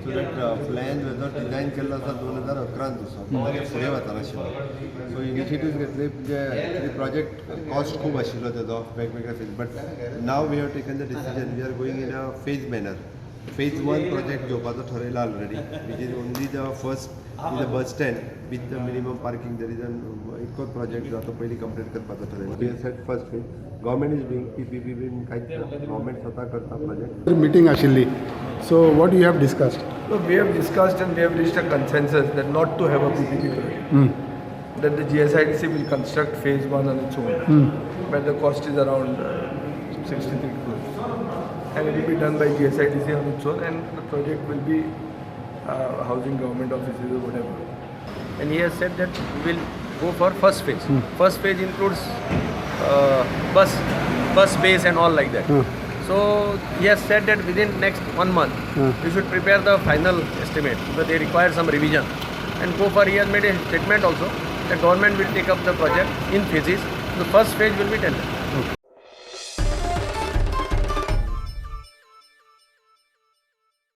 So that plan जो design केल्लो आसा 2011 तसो ताचे फुडें वचनाशिल्लो. सो इनिशिएटिव्स घेतले म्हणजे प्रोजेक्ट कॉस्ट खूब आशिल्लो तेजो वेगवेगळे phase. But now we have taken the decision we are going in a phase manner. Phase 1 project घेवपाचो ठरयला already, which is only the first is a bus stand with the minimum parking. There is इतकोच project जो आतां पयलीं complete करपाचो ठरयला. We set first phase. Government is doing PPP बीन कांयच ना, गव्हर्मेंट स्वता करता प्रोजेक्ट. Meeting आशिल्ली. So what you have discussed? So we have discussed and we have reached a consensus that not to have a PPP project. That the GSIDC will construct phase 1 on its own, where the cost is around 63 crores. And it will be done by GSIDC on its own, and the project will be housing government offices or whatever. And he has said that we will go for first phase. First phase includes bus base and all like that. So he has said that within next 1 month we should prepare the final estimate, because they require some revision and go for. He has made a statement also that government will take up the project in phases. The first phase will be 10 lakhs.